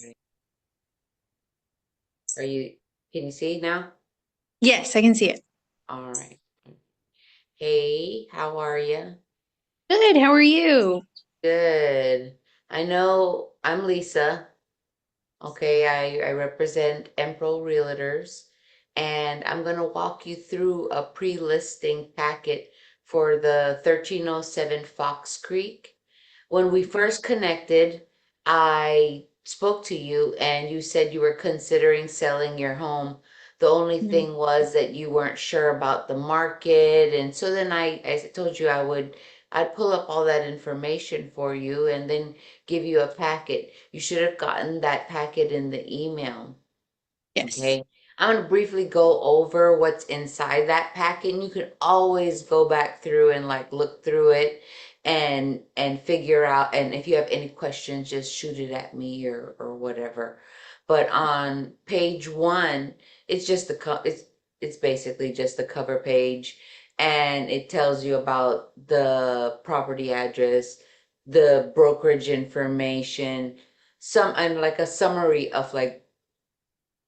right. Are you, can you see now? Yes, I can see it. All right. Hey, how are you? Good. How are you? Good. I know I'm Lisa. Okay, I represent Emerald Realtors, and I'm going to walk you through a pre-listing packet for the 1307 Fox Creek. When we first connected, I spoke to you and you said you were considering selling your home. The only Mhm. thing was that you weren't sure about the market. And so then I told you I'd pull up all that information for you and then give you a packet. You should have gotten that packet in the email. Yes. Okay, I'm going to briefly go over what's inside that packet, and you can always go back through and like look through it and figure out. And if you have any questions, just shoot it at me or whatever. But on page one, it's just it's basically just the cover page, and it tells you about the property address, the brokerage information, some and like a summary of like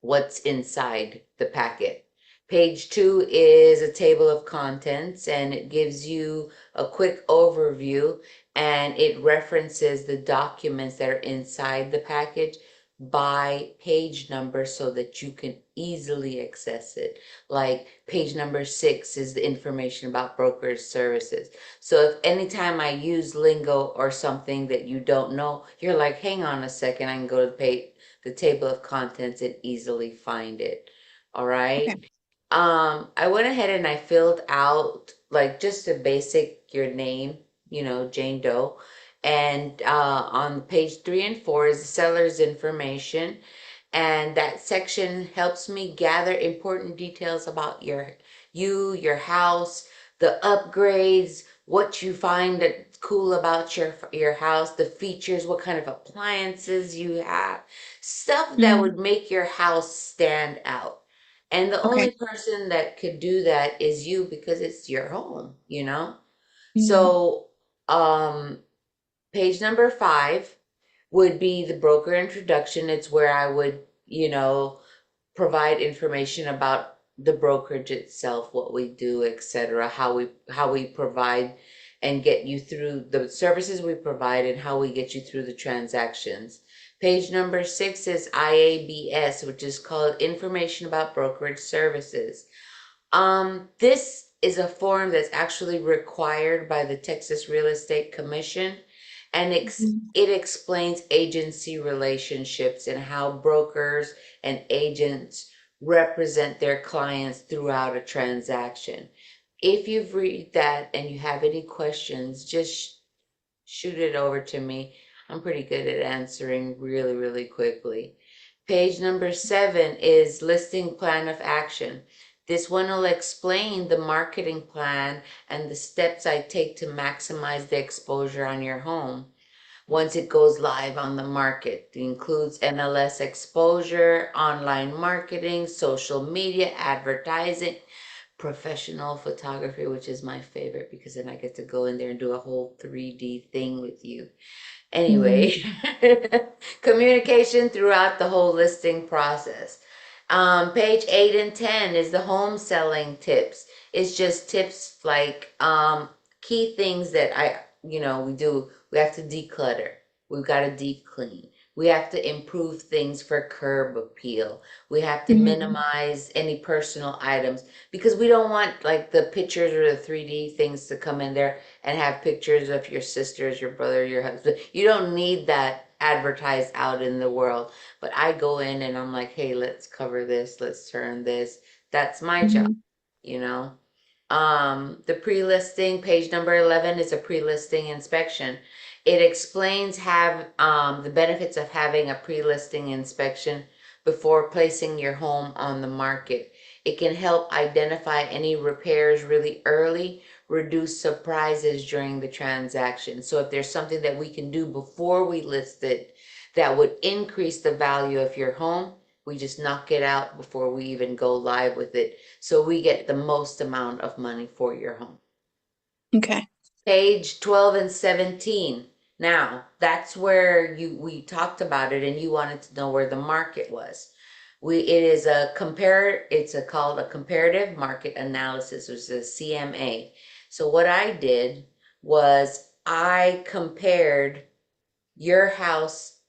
what's inside the packet. Page two is a table of contents and it gives you a quick overview and it references the documents that are inside the package by page number so that you can easily access it. Like page number 6 is the information about brokerage services. So if anytime I use lingo or something that you don't know, you're like, hang on a second, I can go to the table of contents and easily find it. All right. Okay. I went ahead and I filled out like just a basic your name, Jane Doe. And on page 3 and 4 is the seller's information. And that section helps me gather important details about your house, the upgrades, what you find that cool about your house, the features, what kind of appliances you have, stuff that Mhm. would make your house stand out. And the only Okay. person that could do that is you because it's your home. Mhm. So, um, page number 5 would be the broker introduction. It's where I would, provide information about the brokerage itself, what we do, etc., how we provide and get you through the services we provide and how we get you through the transactions. Page number 6 is IABS, which is called Information About Brokerage Services. This is a form that's actually required by the Texas Real Estate Commission, and Mhm. it explains agency relationships and how brokers and agents represent their clients throughout a transaction. If you've read that and you have any questions, just shoot it over to me. I'm pretty good at answering really, really quickly. Page number 7 is listing plan of action. This one will explain the marketing plan and the steps I take to maximize the exposure on your home once it goes live on the market. It includes MLS exposure, online marketing, social media, advertising, professional photography, which is my favorite because then I get to go in there and do a whole 3D thing with you. Mhm. Anyway, communication throughout the whole listing process. Page 8 and 10 is the home selling tips. It's just tips like key things that we do. We have to declutter. We've got to deep clean. We have to improve things for curb appeal. We have to Mhm. minimize any personal items because we don't want like the pictures or the 3D things to come in there and have pictures of your sisters, your brother, your husband. You don't need that advertised out in the world. But I go in and I'm like, hey, let's cover this, let's turn this. That's my job, Mhm. you know. The pre-listing, page number 11 is a pre-listing inspection. It explains have the benefits of having a pre-listing inspection before placing your home on the market. It can help identify any repairs really early, reduce surprises during the transaction. So if there's something that we can do before we list it that would increase the value of your home, we just knock it out before we even go live with it so we get the most amount of money for your home. Okay. Page 12 and 17. Now, that's where we talked about it and you wanted to know where the market was. It is called a comparative market analysis, which is a CMA. So what I did was I compared your house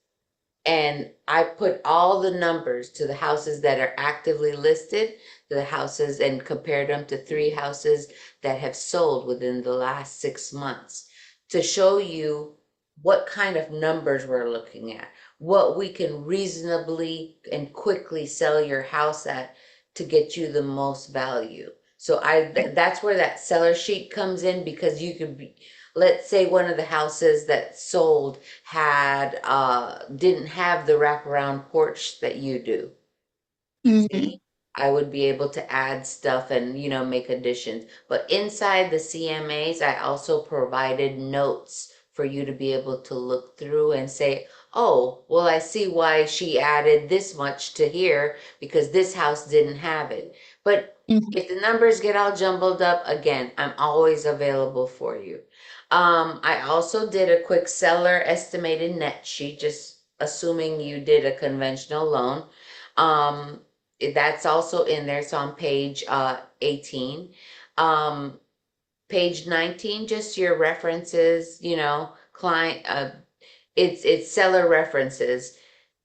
and I put all the numbers to the houses that are actively listed, to the houses, and compared them to three houses that have sold within the last 6 months to show you what kind of numbers we're looking at, what we can reasonably and quickly sell your house at to get you the most value. So that's where that seller sheet comes in because you could be, let's say one of the houses that sold had didn't have the wraparound porch that you do. Hmm. See, I would be able to add stuff and make additions. But inside the CMAs, I also provided notes for you to be able to look through and say, oh, well, I see why she added this much to here because this house didn't have it. But Hmm. if the numbers get all jumbled up, again, I'm always available for you. I also did a quick seller estimated net sheet, just assuming you did a conventional loan. Um, that's also in there. It's on page 18. Um, page 19, just your references, client, it's seller references.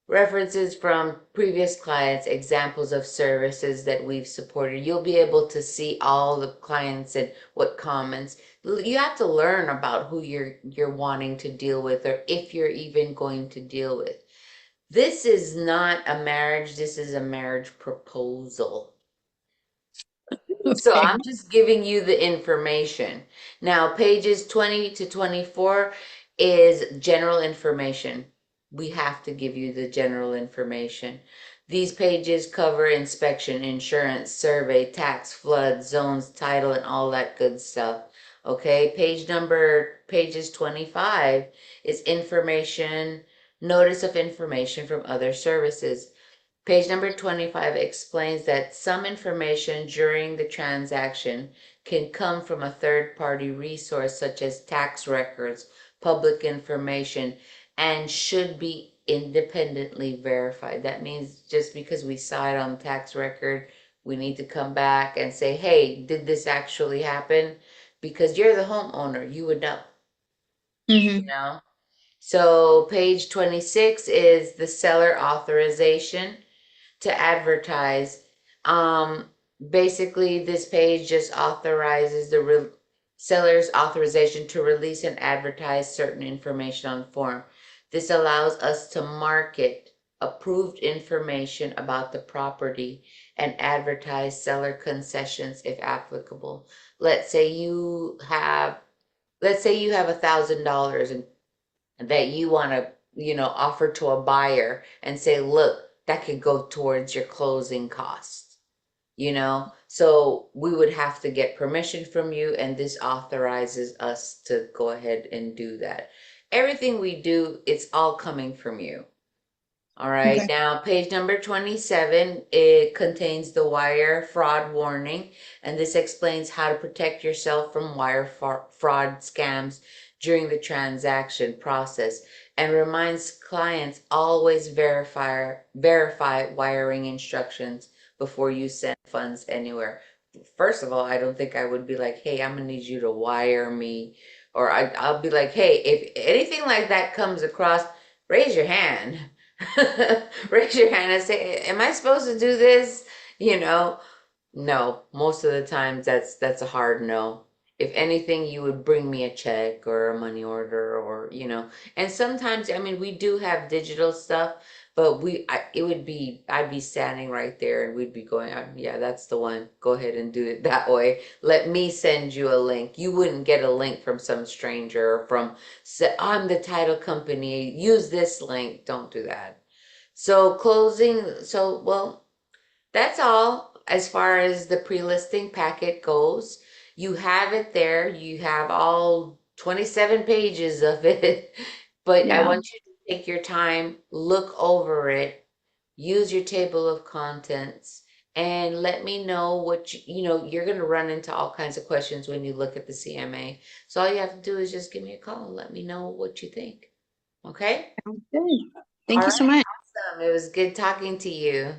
References from previous clients, examples of services that we've supported. You'll be able to see all the clients and what comments. You have to learn about who you're wanting to deal with or if you're even going to deal with. This is not a marriage, this is a marriage proposal. So Okay. I'm just giving you the information. Now, pages 20 to 24 is general information. We have to give you the general information. These pages cover inspection, insurance, survey, tax, flood, zones, title, and all that good stuff. Okay, pages 25 is information, notice of information from other services. Page number 25 explains that some information during the transaction can come from a third-party resource such as tax records, public information, and should be independently verified. That means just because we saw it on the tax record, we need to come back and say, hey, did this actually happen? Because you're the homeowner, you would know, you Hmm. know? So page 26 is the seller authorization to advertise. Um, Basically, this page just authorizes the seller's authorization to release and advertise certain information on form. This allows us to market approved information about the property and advertise seller concessions if applicable. Let's say you have, let's say you have $1,000 and that you want to, offer to a buyer and say, look, that could go towards your closing costs, So we would have to get permission from you, and this authorizes us to go ahead and do that. Everything we do, it's all coming from you. All right, Okay. now page number 27, it contains the wire fraud warning, and this explains how to protect yourself from wire fraud scams during the transaction process and reminds clients always verify wiring instructions before you send funds anywhere. First of all, I don't think I would be like, hey, I'm gonna need you to wire me, or I'll be like, hey, if anything like that comes across, raise your hand. Raise your hand and say, "Am I supposed to do this?" You know, no. Most of the times that's a hard no. If anything, you would bring me a check or a money order or. And sometimes, I mean, we do have digital stuff, but I'd be standing right there and we'd be going, yeah, that's the one. Go ahead and do it that way. Let me send you a link. You wouldn't get a link from some stranger or from, I'm the title company. Use this link. Don't do that. So well, that's all as far as the pre-listing packet goes. You have it there. You have all 27 pages of it. But I Yeah. want you to take your time, look over it, use your table of contents, and let me know what you're going to run into all kinds of questions when you look at the CMA. So all you have to do is just give me a call and let me know what you think. Okay? Sounds good. All Thank you so right, much. awesome. It was good talking to you.